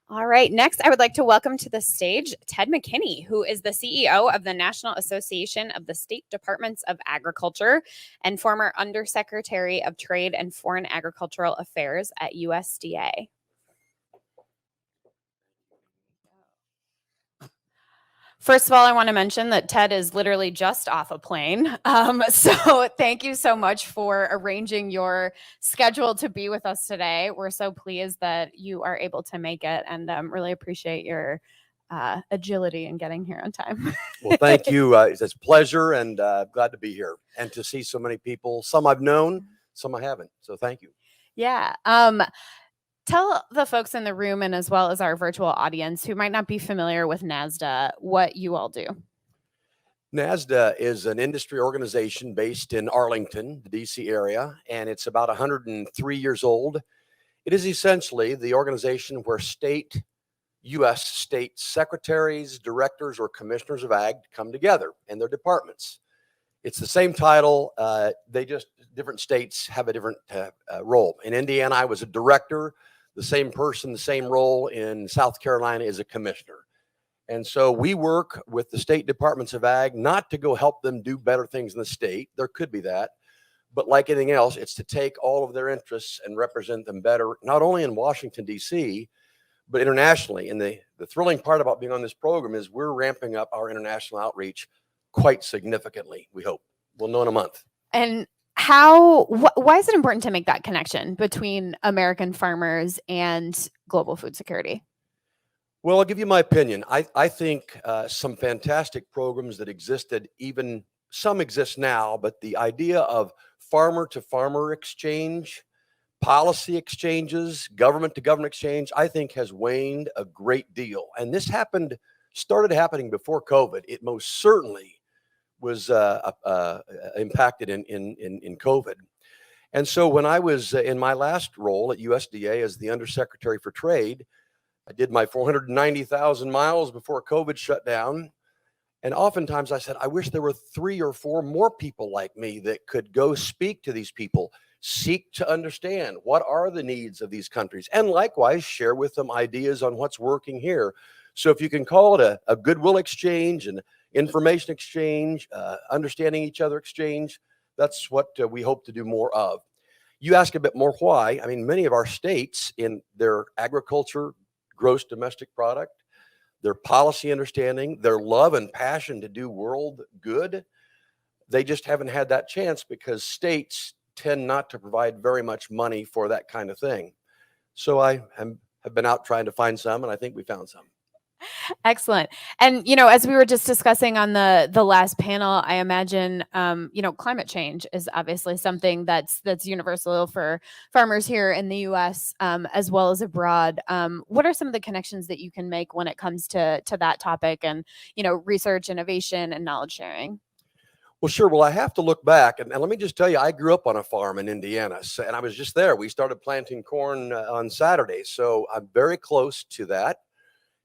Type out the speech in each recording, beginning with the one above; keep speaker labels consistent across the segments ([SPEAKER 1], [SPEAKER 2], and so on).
[SPEAKER 1] All right. Next, I would like to welcome to the stage Ted McKinney, who is the CEO of the National Association of the State Departments of Agriculture and former Undersecretary of Trade and Foreign Agricultural Affairs at USDA. First of all, I want to mention that Ted is literally just off a plane. So thank you so much for arranging your schedule to be with us today. We're so pleased that you are able to make it and really appreciate your agility in getting here on time.
[SPEAKER 2] Well, thank you. It's a pleasure and glad to be here and to see so many people. Some I've known, some I haven't. So thank you.
[SPEAKER 1] Yeah. Tell the folks in the room and as well as our virtual audience who might not be familiar with NASDA what you all do.
[SPEAKER 2] NASDA is an industry organization based in Arlington, the DC area, and it's about 103 years old. It is essentially the organization where U.S. state secretaries, directors, or commissioners of ag come together in their departments. It's the same title. Different states have a different role. In Indiana, I was a director. The same person, the same role. In South Carolina is a commissioner. And so we work with the state departments of ag, not to go help them do better things in the state. There could be that. But like anything else, it's to take all of their interests and represent them better, not only in Washington, D.C., but internationally. And the thrilling part about being on this program is we're ramping up our international outreach quite significantly, we hope. We'll know in a month.
[SPEAKER 1] And why is it important to make that connection between American farmers and global food security?
[SPEAKER 2] Well, I'll give you my opinion. I think some fantastic programs that existed, even some exist now, but the idea of farmer to farmer exchange, policy exchanges, government to government exchange, I think has waned a great deal. And this started happening before COVID. It most certainly was impacted in COVID. And so when I was in my last role at USDA as the Undersecretary for Trade, I did my 490,000 miles before COVID shut down. And oftentimes I said, I wish there were 3 or 4 more people like me that could go speak to these people, seek to understand what are the needs of these countries, and likewise share with them ideas on what's working here. So if you can call it a goodwill exchange and information exchange, understanding each other exchange, that's what we hope to do more of. You ask a bit more why. I mean, many of our states in their agriculture, gross domestic product, their policy understanding, their love and passion to do world good, they just haven't had that chance because states tend not to provide very much money for that kind of thing. So I have been out trying to find some, and I think we found some.
[SPEAKER 1] Excellent. And, as we were just discussing on the last panel, I imagine, climate change is obviously something that's universal for farmers here in the U.S. As well as abroad. What are some of the connections that you can make when it comes to that topic and, research, innovation, and knowledge sharing?
[SPEAKER 2] Well, sure. Well, I have to look back. And let me just tell you, I grew up on a farm in Indiana, and I was just there. We started planting corn on Saturdays. So I'm very close to that.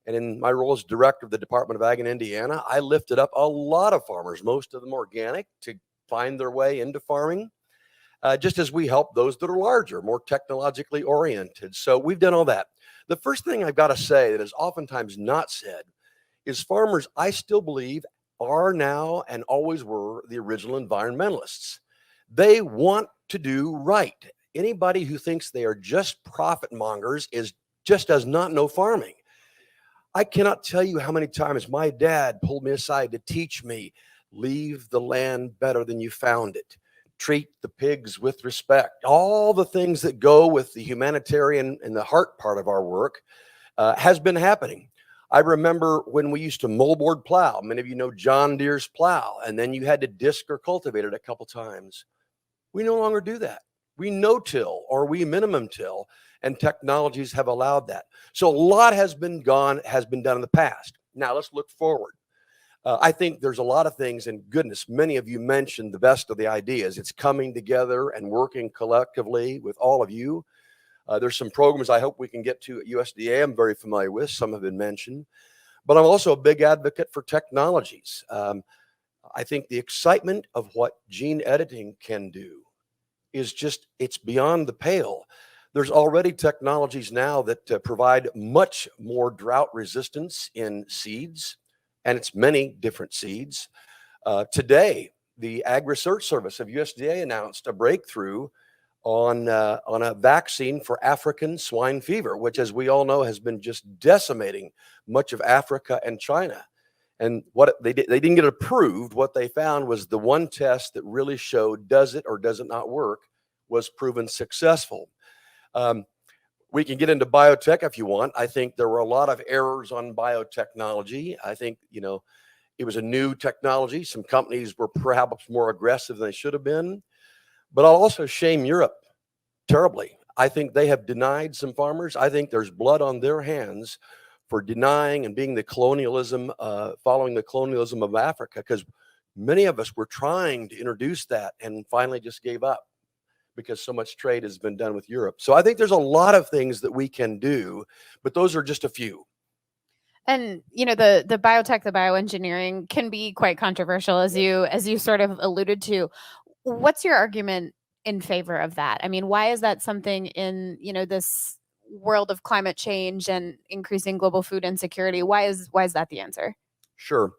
[SPEAKER 2] And in my role as director of the Department of Ag in Indiana, I lifted up a lot of farmers, most of them organic, to find their way into farming, just as we help those that are larger, more technologically oriented. So we've done all that. The first thing I've got to say that is oftentimes not said is farmers, I still believe, are now and always were the original environmentalists. They want to do right. Anybody who thinks they are just profit mongers just does not know farming. I cannot tell you how many times my dad pulled me aside to teach me, leave the land better than you found it, treat the pigs with respect. All the things that go with the humanitarian and the heart part of our work has been happening. I remember when we used to moldboard plow. Many of you know John Deere's plow, and then you had to disc or cultivate it a couple times. We no longer do that. We no-till or we minimum till, and technologies have allowed that. So a lot has been done in the past. Now let's look forward. I think there's a lot of things, and goodness, many of you mentioned the best of the ideas. It's coming together and working collectively with all of you. There's some programs I hope we can get to at USDA I'm very familiar with. Some have been mentioned. But I'm also a big advocate for technologies. I think the excitement of what gene editing can do is it's beyond the pale. There's already technologies now that provide much more drought resistance in seeds, and it's many different seeds. Today, the Ag Research Service of USDA announced a breakthrough on a vaccine for African swine fever, which, as we all know, has been just decimating much of Africa and China. And what they didn't get approved. What they found was the one test that really showed does it or does it not work was proven successful. We can get into biotech if you want. I think there were a lot of errors on biotechnology. I think, it was a new technology. Some companies were perhaps more aggressive than they should have been. But I'll also shame Europe terribly. I think they have denied some farmers. I think there's blood on their hands for denying and being following the colonialism of Africa, because many of us were trying to introduce that and finally just gave up because so much trade has been done with Europe. So I think there's a lot of things that we can do, but those are just a few.
[SPEAKER 1] And the biotech, the bioengineering can be quite controversial, as you sort of alluded to. What's your argument in favor of that? I mean, why is that something in this world of climate change and increasing global food insecurity? Why is that the answer?
[SPEAKER 2] Sure.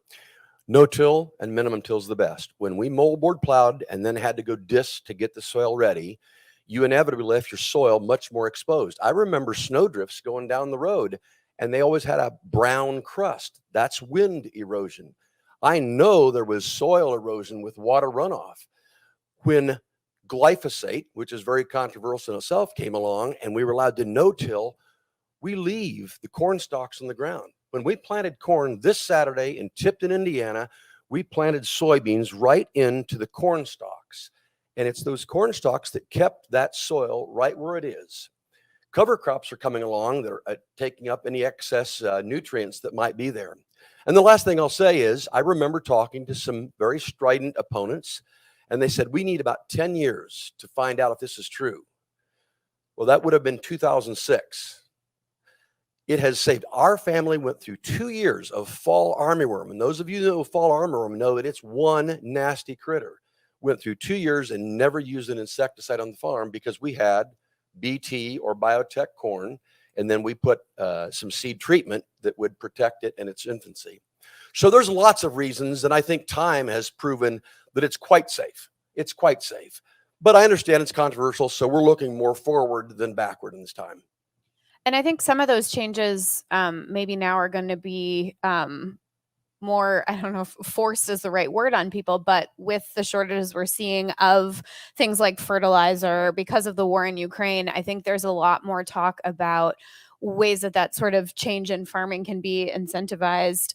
[SPEAKER 2] No-till and minimum till is the best. When we moldboard plowed and then had to go disc to get the soil ready, you inevitably left your soil much more exposed. I remember snowdrifts going down the road, and they always had a brown crust. That's wind erosion. I know there was soil erosion with water runoff. When glyphosate, which is very controversial in itself, came along and we were allowed to no-till, we leave the corn stalks on the ground. When we planted corn this Saturday in Tipton, Indiana, we planted soybeans right into the corn stalks. And it's those corn stalks that kept that soil right where it is. Cover crops are coming along that are taking up any excess nutrients that might be there. And the last thing I'll say is I remember talking to some very strident opponents, and they said, we need about 10 years to find out if this is true. Well, that would have been 2006. It has saved. Our family went through 2 years of fall armyworm. And those of you who know fall armyworm know that it's one nasty critter. Went through 2 years and never used an insecticide on the farm because we had BT or biotech corn. And then we put some seed treatment that would protect it in its infancy. So there's lots of reasons. And I think time has proven that it's quite safe. It's quite safe. But I understand it's controversial. So we're looking more forward than backward in this time.
[SPEAKER 1] And I think some of those changes maybe now are going to be more, I don't know if forced is the right word on people, but with the shortages we're seeing of things like fertilizer because of the war in Ukraine, I think there's a lot more talk about ways that sort of change in farming can be incentivized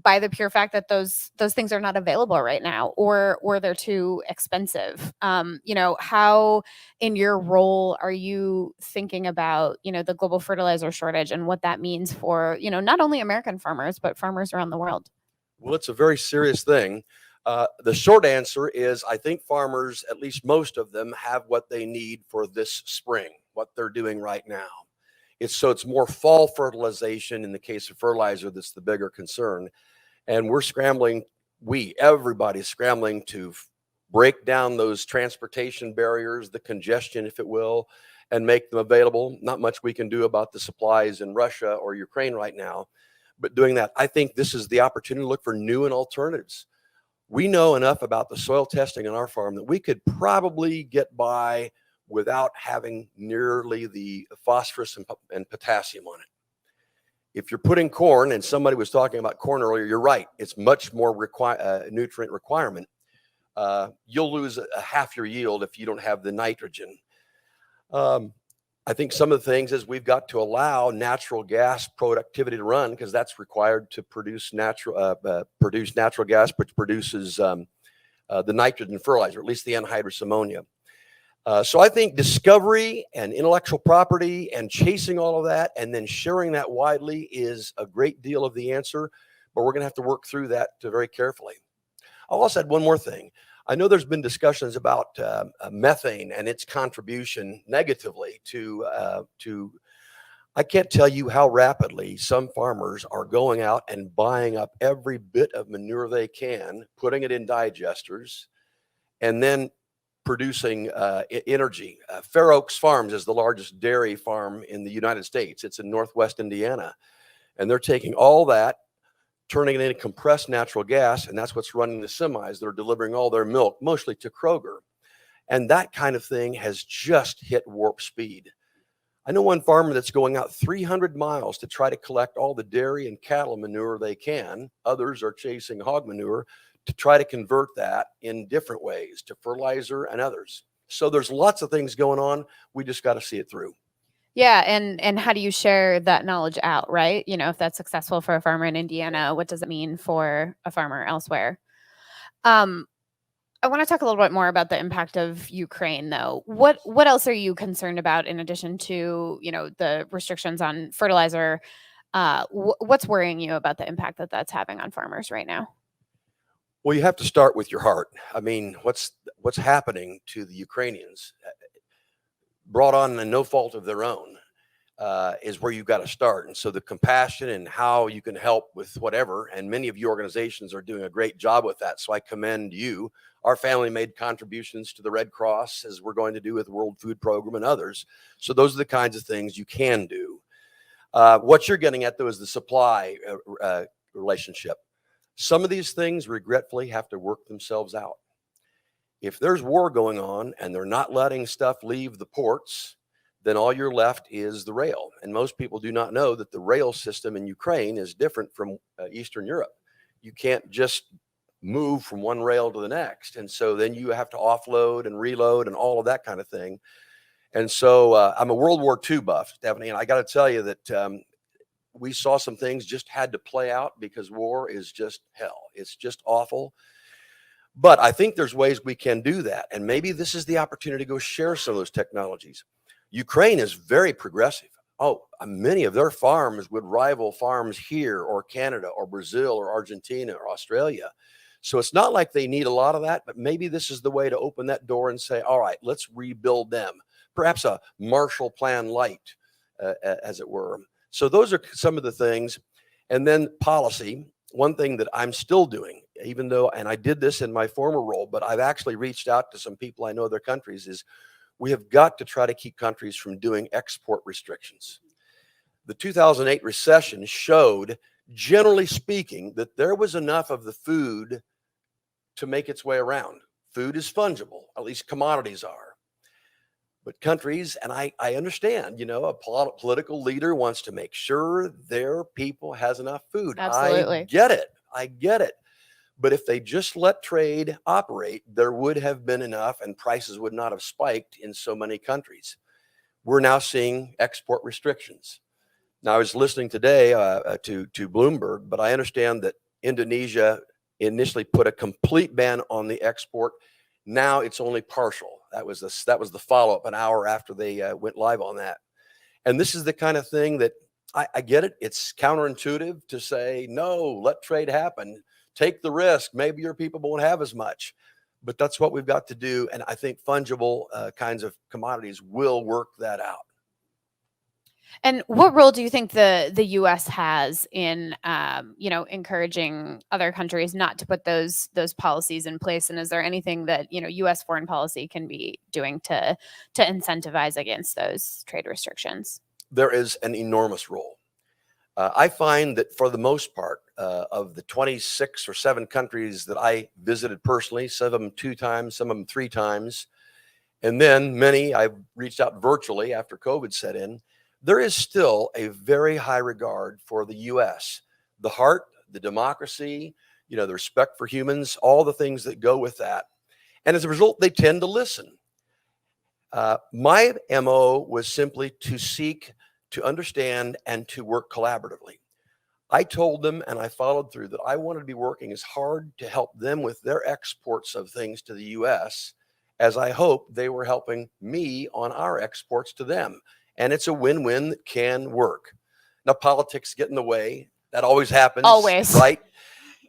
[SPEAKER 1] by the pure fact that those things are not available right now, or they're too expensive. How in your role are you thinking about, the global fertilizer shortage and what that means for, not only American farmers, but farmers around the world?
[SPEAKER 2] Well, it's a very serious thing. The short answer is I think farmers, at least most of them, have what they need for this spring, what they're doing right now. It's more fall fertilization in the case of fertilizer that's the bigger concern. And we're scrambling, everybody's scrambling to break down those transportation barriers, the congestion, if it will, and make them available. Not much we can do about the supplies in Russia or Ukraine right now, but doing that, I think this is the opportunity to look for new and alternatives. We know enough about the soil testing on our farm that we could probably get by without having nearly the phosphorus and potassium on it. If you're putting corn, and somebody was talking about corn earlier, you're right. It's much more nutrient requirement. You'll lose half your yield if you don't have the nitrogen. I think some of the things is we've got to allow natural gas productivity to run because that's required to produce natural gas, which produces the nitrogen fertilizer, at least the anhydrous ammonia. So I think discovery and intellectual property and chasing all of that and then sharing that widely is a great deal of the answer, but we're going to have to work through that very carefully. I'll also add one more thing. I know there's been discussions about methane and its contribution negatively to I can't tell you how rapidly some farmers are going out and buying up every bit of manure they can, putting it in digesters, and then producing energy. Fair Oaks Farms is the largest dairy farm in the United States. It's in Northwest Indiana. And they're taking all that, turning it into compressed natural gas, and that's what's running the semis that are delivering all their milk, mostly to Kroger. And that kind of thing has just hit warp speed. I know one farmer that's going out 300 miles to try to collect all the dairy and cattle manure they can. Others are chasing hog manure to try to convert that in different ways to fertilizer and others. So there's lots of things going on. We just got to see it through.
[SPEAKER 1] Yeah, and how do you share that knowledge out, right? You know, if that's successful for a farmer in Indiana, what does it mean for a farmer elsewhere? I want to talk a little bit more about the impact of Ukraine, though. What else are you concerned about in addition to, you know, the restrictions on fertilizer? What's worrying you about the impact that that's having on farmers right now?
[SPEAKER 2] Well, you have to start with your heart. I mean, what's happening to the Ukrainians, brought on in no fault of their own, is where you've got to start. And so the compassion and how you can help with whatever, and many of you organizations are doing a great job with that. So I commend you. Our family made contributions to the Red Cross, as we're going to do with the World Food Program and others. So those are the kinds of things you can do. What you're getting at, though, is the supply relationship. Some of these things, regretfully, have to work themselves out. If there's war going on and they're not letting stuff leave the ports, then all you're left is the rail. And most people do not know that the rail system in Ukraine is different from Eastern Europe. You can't just move from one rail to the next. And so then you have to offload and reload and all of that kind of thing. And so I'm a World War II buff, Stephanie, and I got to tell you that we saw some things just had to play out because war is just hell. It's just awful. But I think there's ways we can do that. And maybe this is the opportunity to go share some of those technologies. Ukraine is very progressive. Oh, many of their farms would rival farms here or Canada or Brazil or Argentina or Australia. So it's not like they need a lot of that, but maybe this is the way to open that door and say, all right, let's rebuild them. Perhaps a Marshall Plan light, as it were. So those are some of the things. And then policy. One thing that I'm still doing, even though, and I did this in my former role, but I've actually reached out to some people I know their countries, is we have got to try to keep countries from doing export restrictions. The 2008 recession showed, generally speaking, that there was enough of the food to make its way around. Food is fungible, at least commodities are. But countries, and I understand, you know, a political leader wants to make sure their people has enough food.
[SPEAKER 1] Absolutely.
[SPEAKER 2] I get it. But if they just let trade operate, there would have been enough and prices would not have spiked in so many countries. We're now seeing export restrictions. Now, I was listening today to Bloomberg, but I understand that Indonesia initially put a complete ban on the export. Now it's only partial. That was the follow-up an hour after they went live on that. And this is the kind of thing that I get it. It's counterintuitive to say, no, let trade happen. Take the risk. Maybe your people won't have as much. But that's what we've got to do. And I think fungible kinds of commodities will work that out.
[SPEAKER 1] And what role do you think the U.S. has in, you know, encouraging other countries not to put those policies in place? And is there anything that, you know, U.S. foreign policy can be doing to incentivize against those trade restrictions?
[SPEAKER 2] There is an enormous role. I find that for the most part of the 26 or 7 countries that I visited personally, some of them 2 times, some of them 3 times, and then many I've reached out virtually after COVID set in, there is still a very high regard for the U.S., the heart, the democracy, you know, the respect for humans, all the things that go with that. And as a result, they tend to listen. My MO was simply to seek to understand and to work collaboratively. I told them, and I followed through, that I wanted to be working as hard to help them with their exports of things to the U.S. as I hoped they were helping me on our exports to them. And it's a win-win that can work. Now, politics get in the way. That always happens.
[SPEAKER 1] Always.
[SPEAKER 2] Right?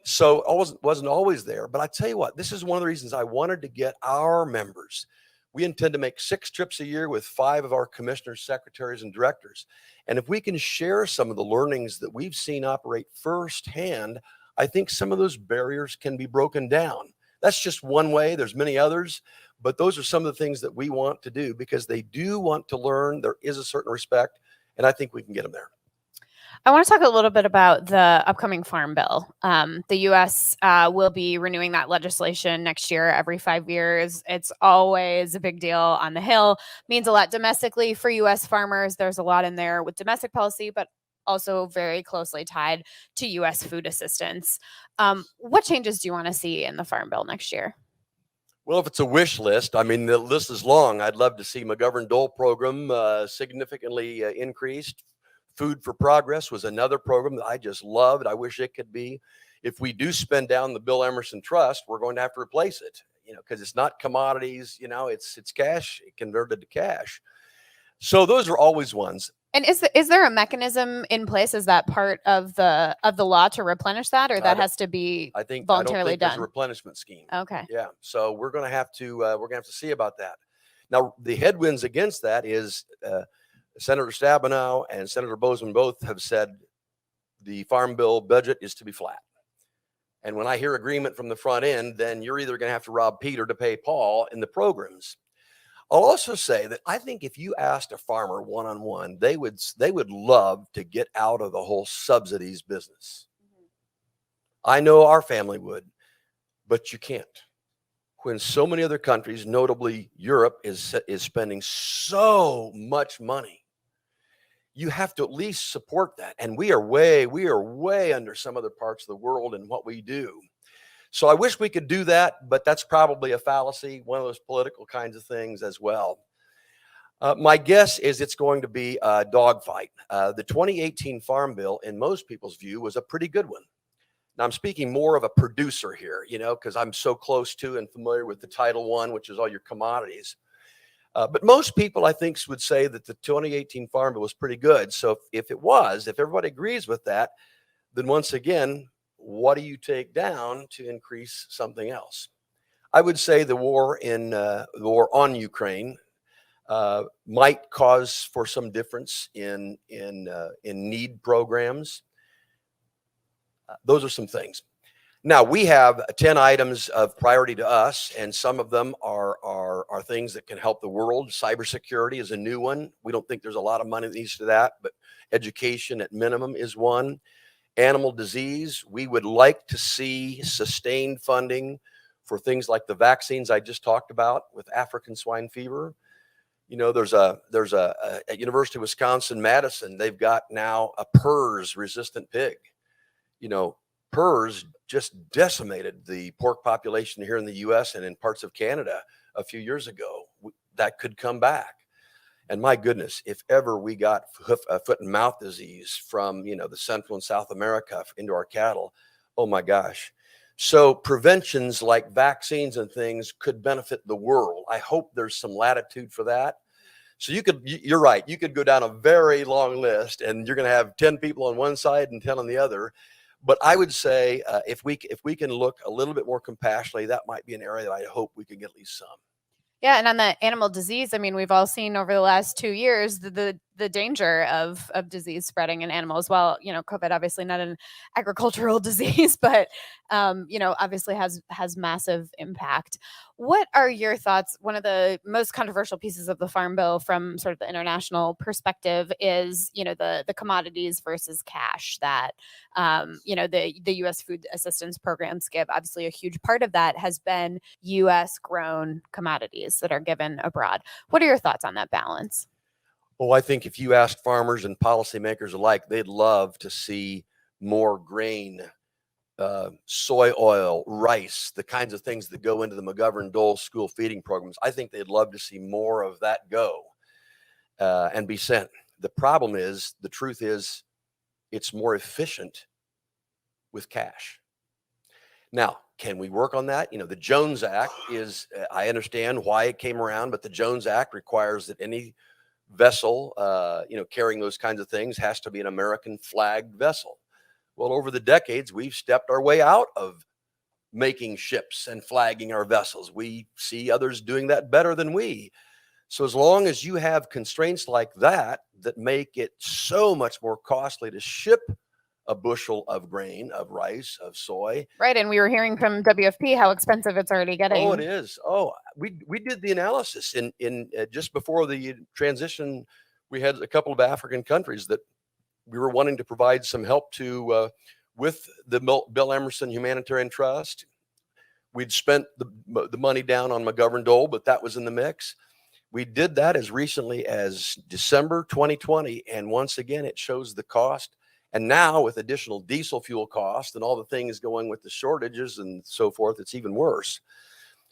[SPEAKER 2] So I wasn't always there. But I tell you what, this is one of the reasons I wanted to get our members. We intend to make 6 trips a year with 5 of our commissioners, secretaries, and directors. And if we can share some of the learnings that we've seen operate firsthand, I think some of those barriers can be broken down. That's just one way. There's many others. But those are some of the things that we want to do because they do want to learn. There is a certain respect, and I think we can get them there.
[SPEAKER 1] I want to talk a little bit about the upcoming Farm Bill. The U.S. Will be renewing that legislation next year every 5 years. It's always a big deal on the Hill. Means a lot domestically for U.S. farmers. There's a lot in there with domestic policy, but also very closely tied to U.S. food assistance. What changes do you want to see in the Farm Bill next year?
[SPEAKER 2] Well, if it's a wish list, I mean, the list is long. I'd love to see McGovern-Dole program significantly increased. Food for Progress was another program that I just loved. I wish it could be. If we do spend down the Bill Emerson Trust, we're going to have to replace it, because it's not commodities, it's cash converted to cash. So those are always ones.
[SPEAKER 1] And is there a mechanism in place? Is that part of the law to replenish that, or that has to be voluntarily done?
[SPEAKER 2] There's a replenishment scheme.
[SPEAKER 1] Okay.
[SPEAKER 2] Yeah. So we're going to have to see about that. Now, the headwinds against that is Senator Stabenow and Senator Bozeman both have said the Farm Bill budget is to be flat. And when I hear agreement from the front end, then you're either going to have to rob Peter to pay Paul in the programs. I'll also say that I think if you asked a farmer one-on-one, they would love to get out of the whole subsidies business. I know our family would, but you can't. When so many other countries, notably Europe, is spending so much money, you have to at least support that. And we are way under some other parts of the world in what we do. So I wish we could do that, but that's probably a fallacy, one of those political kinds of things as well. My guess is it's going to be a dogfight. The 2018 Farm Bill, in most people's view, was a pretty good one. Now, I'm speaking more of a producer here, because I'm so close to and familiar with the Title I, which is all your commodities. But most people, I think, would say that the 2018 Farm Bill was pretty good. So if everybody agrees with that, then once again, what do you take down to increase something else? I would say the war on Ukraine might cause for some difference in need programs. Those are some things. Now, we have 10 items of priority to us, and some of them are things that can help the world. Cybersecurity is a new one. We don't think there's a lot of money that needs to that, but education at minimum is one. Animal disease, we would like to see sustained funding for things like the vaccines I just talked about with African swine fever. There's a at University of Wisconsin-Madison, they've got now a PRRS resistant pig. PRRS just decimated the pork population here in the US and in parts of Canada a few years ago. That could come back. And my goodness, if ever we got foot and mouth disease from, the Central and South America into our cattle, oh my gosh. So preventions like vaccines and things could benefit the world. I hope there's some latitude for that. So you're right. You could go down a very long list and you're going to have 10 people on one side and 10 on the other. But I would say if we can look a little bit more compassionately, that might be an area that I hope we can get at least some.
[SPEAKER 1] Yeah, and on the animal disease, I mean, we've all seen over the last 2 years the danger of disease spreading in animals. Well, COVID obviously not an agricultural disease, but obviously has massive impact. What are your thoughts? One of the most controversial pieces of the Farm Bill from sort of the international perspective is, the commodities versus cash that, the U.S. food assistance programs give. Obviously, a huge part of that has been U.S. grown commodities that are given abroad. What are your thoughts on that balance?
[SPEAKER 2] Well, I think if you asked farmers and policymakers alike, they'd love to see more grain, soy oil, rice, the kinds of things that go into the McGovern-Dole school feeding programs. I think they'd love to see more of that go and be sent. The truth is, it's more efficient with cash. Now, can we work on that? The Jones Act is, I understand why it came around, but the Jones Act requires that any vessel, carrying those kinds of things has to be an American flagged vessel. Well, over the decades, we've stepped our way out of making ships and flagging our vessels. We see others doing that better than we. So as long as you have constraints like that make it so much more costly to ship a bushel of grain, of rice, of soy.
[SPEAKER 1] Right. And we were hearing from WFP how expensive it's already getting.
[SPEAKER 2] Oh, it is. Oh, we did the analysis in just before the transition. We had a couple of African countries that we were wanting to provide some help to with the Bill Emerson Humanitarian Trust. We'd spent the money down on McGovern Dole, but that was in the mix. We did that as recently as December 2020, and once again, it shows the cost. And now with additional diesel fuel cost and all the things going with the shortages and so forth, it's even worse.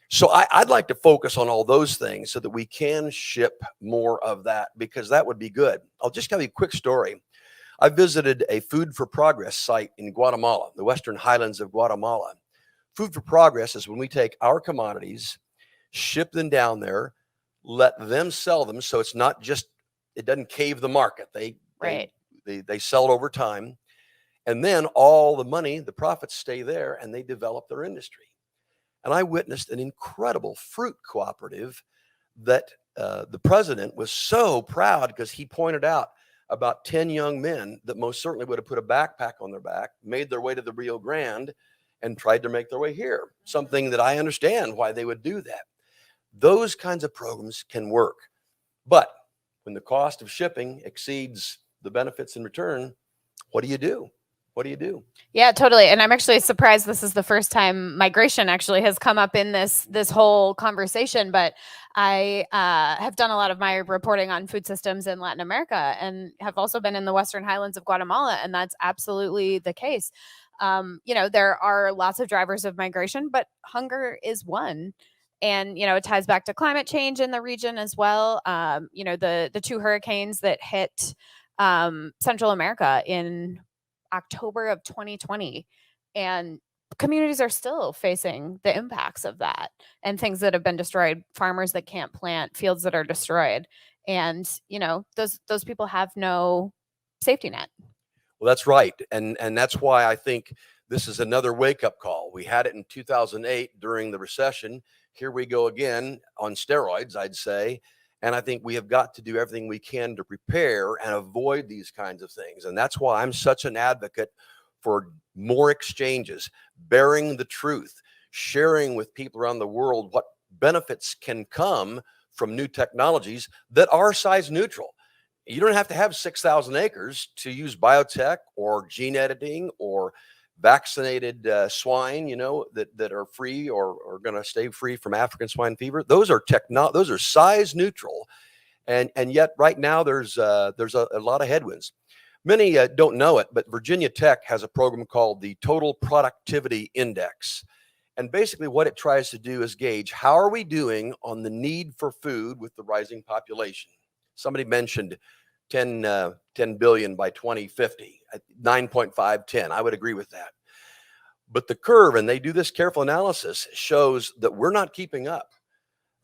[SPEAKER 2] So I'd like to focus on all those things so that we can ship more of that, because that would be good. I'll just tell you a quick story. I visited a Food for Progress site in Guatemala, the Western Highlands of Guatemala. Food for Progress is when we take our commodities, ship them down there, let them sell them. So it's not just, it doesn't cave the market. They sell it over time. And then all the money, the profits stay there, and they develop their industry. And I witnessed an incredible fruit cooperative that the president was so proud, because he pointed out about 10 young men that most certainly would have put a backpack on their back, made their way to the Rio Grande, and tried to make their way here. Something that I understand why they would do that. Those kinds of programs can work. But when the cost of shipping exceeds the benefits in return, what do you do? What do you do?
[SPEAKER 1] Yeah, totally. And I'm actually surprised this is the first time migration actually has come up in this whole conversation. But I have done a lot of my reporting on food systems in Latin America, and have also been in the Western Highlands of Guatemala, and that's absolutely the case. There are lots of drivers of migration, but hunger is one. And, it ties back to climate change in the region as well. The two hurricanes that hit Central America in October of 2020, and communities are still facing the impacts of that, and things that have been destroyed, farmers that can't plant, fields that are destroyed. And, those people have no safety net.
[SPEAKER 2] Well, that's right. And that's why I think this is another wake-up call. We had it in 2008 during the recession. Here we go again on steroids, I'd say. And I think we have got to do everything we can to prepare and avoid these kinds of things. And that's why I'm such an advocate for more exchanges, bearing the truth, sharing with people around the world what benefits can come from new technologies that are size neutral. You don't have to have 6,000 acres to use biotech or gene editing or vaccinated swine, that are free or are going to stay free from African swine fever. Those are size neutral, and yet right now there's a lot of headwinds. Many don't know it, but Virginia Tech has a program called the Total Productivity Index, and basically what it tries to do is gauge how are we doing on the need for food with the rising population. Somebody mentioned 10 billion by 2050, 9.5, 10. I would agree with that. But the curve, and they do this careful analysis, shows that we're not keeping up.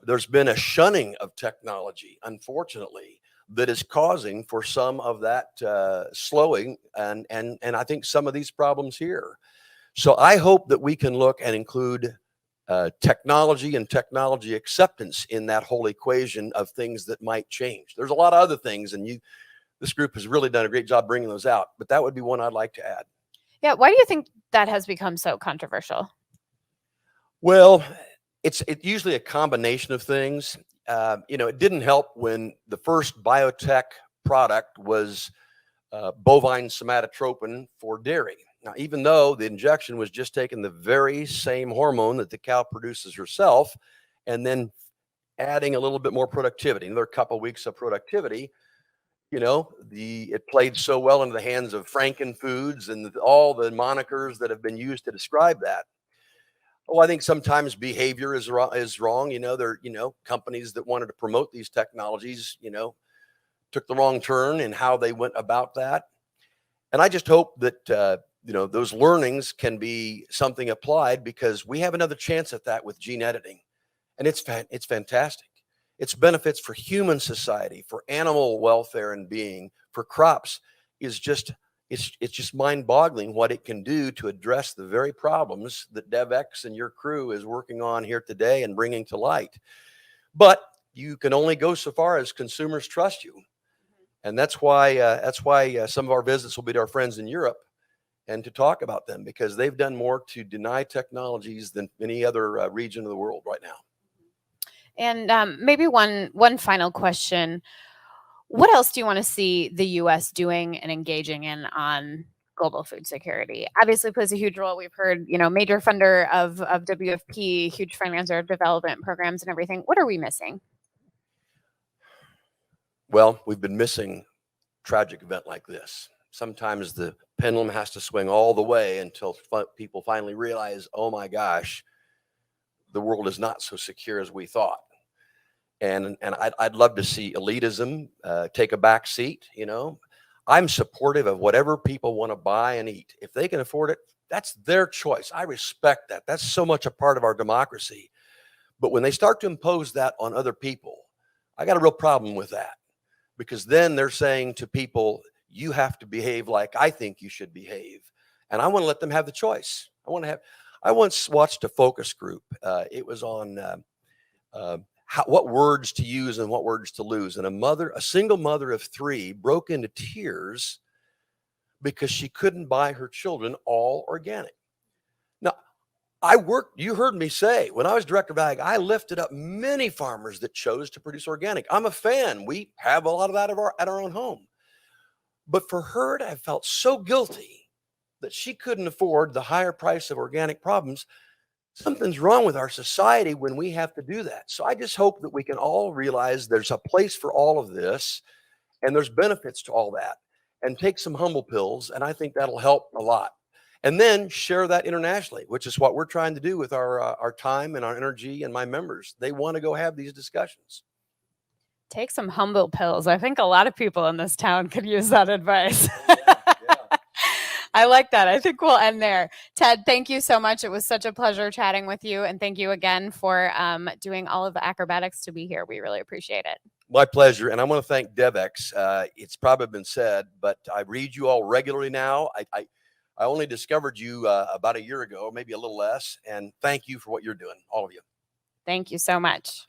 [SPEAKER 2] There's been a shunning of technology, unfortunately, that is causing for some of that slowing and I think some of these problems here. So I hope that we can look and include technology and technology acceptance in that whole equation of things that might change. There's a lot of other things, and this group has really done a great job bringing those out, but that would be one I'd like to add.
[SPEAKER 1] Yeah. Why do you think that has become so controversial?
[SPEAKER 2] Well, it's usually a combination of things. It didn't help when the first biotech product was bovine somatotropin for dairy. Now, even though the injection was just taking the very same hormone that the cow produces herself, and then adding a little bit more productivity, another couple of weeks of productivity, it played so well into the hands of Frankenfoods and all the monikers that have been used to describe that. Oh, I think sometimes behavior is wrong. There companies that wanted to promote these technologies, took the wrong turn in how they went about that. And I just hope that those learnings can be something applied, because we have another chance at that with gene editing, and it's fantastic. Its benefits for human society, for animal welfare and being, for crops is just mind-boggling what it can do to address the very problems that Devex and your crew is working on here today and bringing to light. But you can only go so far as consumers trust you. And that's why some of our visits will be to our friends in Europe and to talk about them, because they've done more to deny technologies than any other region of the world right now.
[SPEAKER 1] And maybe one final question. What else do you want to see the U.S. doing and engaging in on global food security? Obviously plays a huge role. We've heard, major funder of WFP, huge financer of development programs and everything. What are we missing?
[SPEAKER 2] Well, we've been missing tragic event like this. Sometimes the pendulum has to swing all the way until people finally realize, oh my gosh, the world is not so secure as we thought. And I'd love to see elitism take a back seat. I'm supportive of whatever people want to buy and eat. If they can afford it, that's their choice. I respect that. That's so much a part of our democracy. But when they start to impose that on other people, I got a real problem with that, because then they're saying to people, you have to behave like I think you should behave. And I want to let them have the choice. I once watched a focus group. It was on what words to use and what words to lose. And a single mother of 3 broke into tears because she couldn't buy her children all organic. Now, you heard me say, when I was director of ag, I lifted up many farmers that chose to produce organic. I'm a fan. We have a lot of that at our own home. But for her to have felt so guilty that she couldn't afford the higher price of organic problems, something's wrong with our society when we have to do that. So I just hope that we can all realize there's a place for all of this, and there's benefits to all that, and take some humble pills. And I think that'll help a lot. And then share that internationally, which is what we're trying to do with our time and our energy. And my members, they want to go have these discussions.
[SPEAKER 1] Take some humble pills. I think a lot of people in this town could use that advice. I like that. I think we'll end there. Ted, thank you so much. It was such a pleasure chatting with you. And thank you again for doing all of the acrobatics to be here. We really appreciate it.
[SPEAKER 2] My pleasure. And I want to thank Devex. It's probably been said, but I read you all regularly now. I only discovered you about a year ago, maybe a little less. And thank you for what you're doing, all of you.
[SPEAKER 1] Thank you so much.